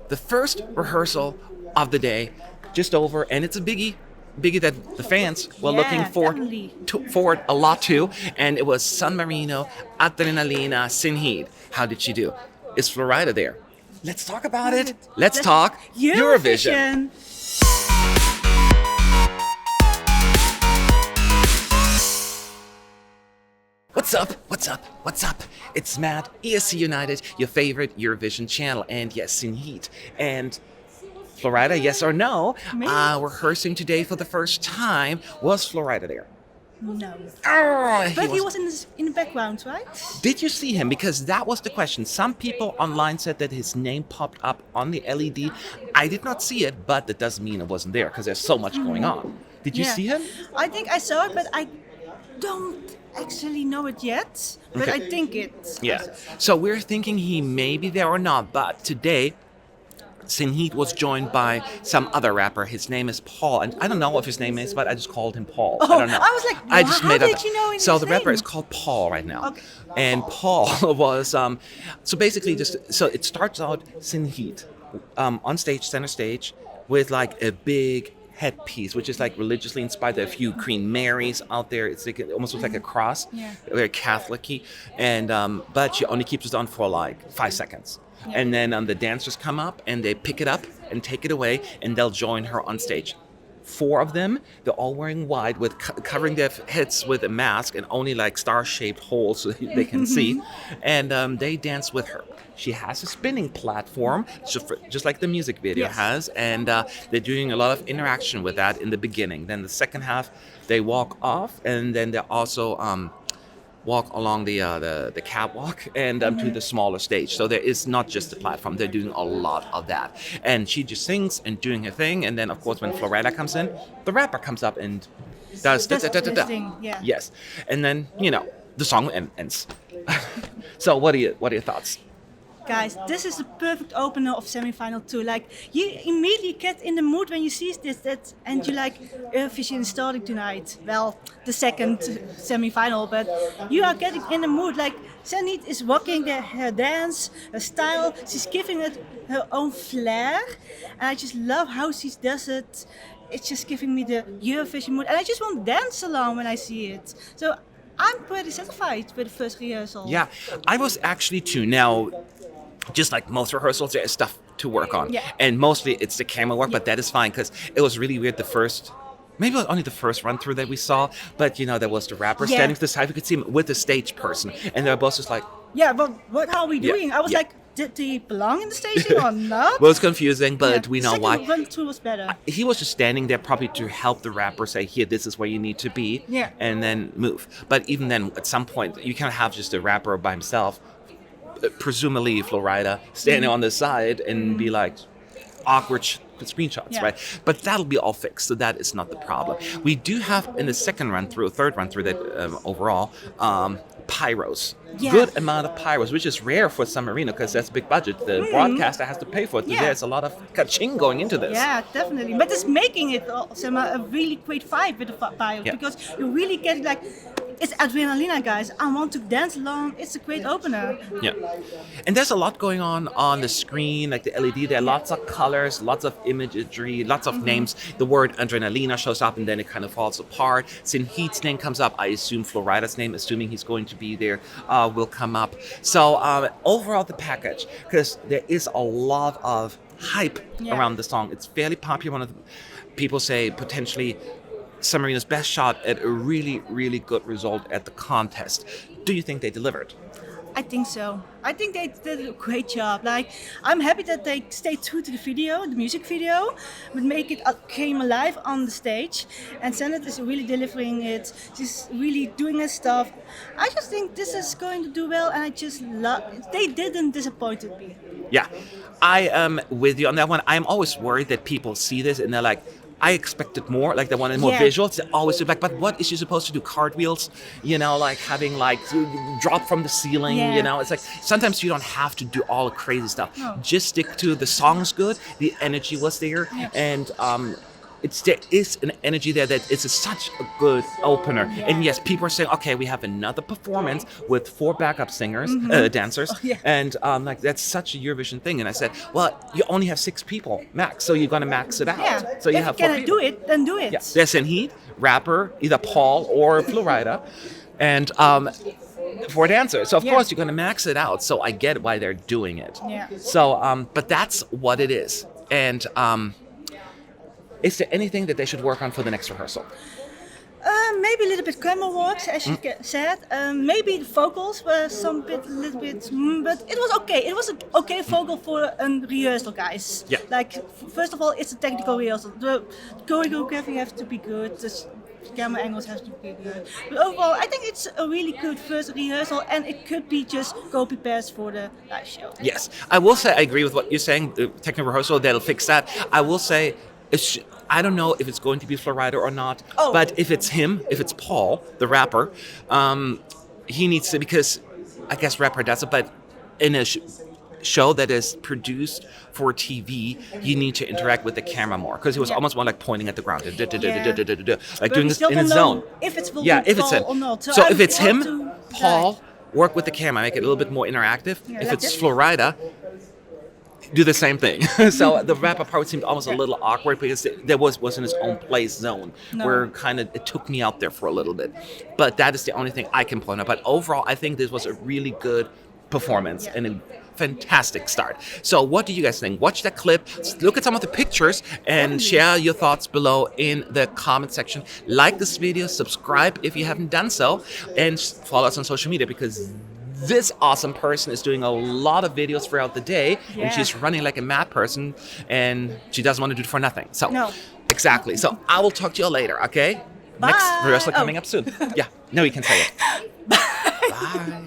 the first rehearsal of the day, just over, and it's a biggie that the fans were looking forward a lot to, and it was San Marino, Adrenalina, Senhit. How did she do? Is Florida there? Let's talk about it. Let's talk Eurovision. What's up? What's up? What's up? It's Matt, ESC United, your favorite Eurovision channel, and yes, Senhit. And Florida, yes or no? Rehearsing today for the first time. Was Florida there? No. But he was in the background, right? Did you see him? Because that was the question. Some people online said that his name popped up on the LED. I did not see it, but that doesn't mean it wasn't there because there's so much going on. Did you see him? I think I saw it, but I don't actually know it yet. But I think it. Yeah. So we're thinking he may be there or not, but today Senhit was joined by some other rapper. His name is Paul, and I don't know what his name is, but I just called him Paul. I don't know. I was like, I just how made did up. you know his So the name? rapper is called Paul right now, Okay. and Paul was so basically so it starts out Senhit on stage, center stage, with like a big headpiece, which is like religiously inspired. There are a few Queen Marys out there. It's like, it almost looks like a cross, very Catholic-y, and but she only keeps it on for like 5 seconds. And then the dancers come up and they pick it up and take it away, and they'll join her on stage. 4 of them, they're all wearing white with covering their heads with a mask and only like star-shaped holes so they can see. And they dance with her. She has a spinning platform, just like the music video has, and they're doing a lot of interaction with that in the beginning. Then the second half, they walk off, and then they also walk along the catwalk and to the smaller stage. So there is not just the platform. They're doing a lot of that. And she just sings and doing her thing. And then, of course, when Florida comes in, the rapper comes up and does da-da-da-da-da. Yes. And then, the song ends. So what are your thoughts? Guys, this is the perfect opener of semi-final 2. Like, you immediately get in the mood when you see this, and you like, Eurovision is starting tonight. Well, the second semi-final, but you are getting in the mood. Like, Senhit is rocking her dance, her style. She's giving it her own flair, and I just love how she does it. It's just giving me the Eurovision mood, and I just want to dance along when I see it. So I'm pretty satisfied with the first rehearsal. Yeah, I was actually too. Now, just like most rehearsals, there is stuff to work on. Yeah. And mostly it's the camera work, but that is fine because it was really weird maybe it was only the first run through that we saw, but there was the rapper standing to the side. We could see him with the stage person, and they were both just like, yeah, but what are we doing? I was like, did he belong in the staging or not? Well, it's confusing, but we know why. The second run through was better. He was just standing there probably to help the rapper say, here, this is where you need to be, and then move. But even then, at some point, you can't have just a rapper by himself, presumably Florida, standing on the side and be like awkward screenshots, right? But that'll be all fixed, so that is not the problem. We do have in the third run through that overall, pyros. Good amount of pyros, which is rare for San Marino because that's a big budget. The broadcaster has to pay for it. There's a lot of ka-ching going into this. Yeah, definitely. But it's making it also a really great vibe with the pyros because you really get like, it's Adrenalina, guys. I want to dance along. It's a great opener. Yeah. And there's a lot going on the screen, like the LED. There are lots of colors, lots of imagery, lots of names. The word Adrenalina shows up and then it kind of falls apart. Senhit's name comes up. I assume Florida's name, assuming he's going to be there, will come up. So overall, the package, because there is a lot of hype around the song. It's fairly popular. One of the people say potentially San Marino's best shot at a really, really good result at the contest. Do you think they delivered? I think so. I think they did a great job. Like, I'm happy that they stayed true to the music video, but make it came alive on the stage. And Senhit is really delivering it. She's really doing her stuff. I just think this is going to do well, and I just love it. They didn't disappoint me. Yeah, I am with you on that one. I'm always worried that people see this and they're like, I expected more, like they wanted more visuals. They always do like, but what is she supposed to do? Cartwheels, like having like drop from the ceiling, It's like sometimes you don't have to do all the crazy stuff. No. Just stick to the song's good, the energy was there, and there is an energy there that is such a good opener. And yes, people are saying, okay, we have another performance with 4 backup singers, dancers, and like that's such a Eurovision thing. And I said, well, you only have 6 people max, so you're gonna max it out. Yeah. So you if have you 4 cannot people. do it, then do it. Yeah. There's Senhit, rapper, either Paul or Florida, and 4 dancers. So of course you're gonna max it out. So I get why they're doing it. Yeah. So but that's what it is. And is there anything that they should work on for the next rehearsal? Maybe a little bit camera work, as you said. Maybe the vocals were little bit, but it was okay. It was an okay vocal for a rehearsal, guys. Yeah. Like, first of all, it's a technical rehearsal. The choreography has to be good. The camera angles have to be good. But overall, I think it's a really good first rehearsal, and it could be just copy-paste for the live show. Yes. I will say I agree with what you're saying. The technical rehearsal, that'll fix that. I will say, I don't know if it's going to be Florida or not, but if it's him, if it's Paul, the rapper, he needs to, because I guess rapper does it, but in a show that is produced for TV, you need to interact with the camera more, because he was almost more like pointing at the ground, like doing this in his zone. If it's if it's him. or not. So if it's him, Paul, work with the camera, make it a little bit more interactive. If it's Florida, do the same thing. So the rapper part seemed almost a little awkward because there wasn't his own place zone where kind of it took me out there for a little bit. But that is the only thing I can point out. But overall, I think this was a really good performance and a fantastic start. So what do you guys think? Watch that clip, look at some of the pictures, and share your thoughts below in the comment section. Like this video, subscribe if you haven't done so, and follow us on social media, because this awesome person is doing a lot of videos throughout the day, and she's running like a mad person, and she doesn't want to do it for nothing. So, exactly. So I will talk to you later, okay? Bye. Next rehearsal coming up soon. Yeah, no, you can say it. Bye.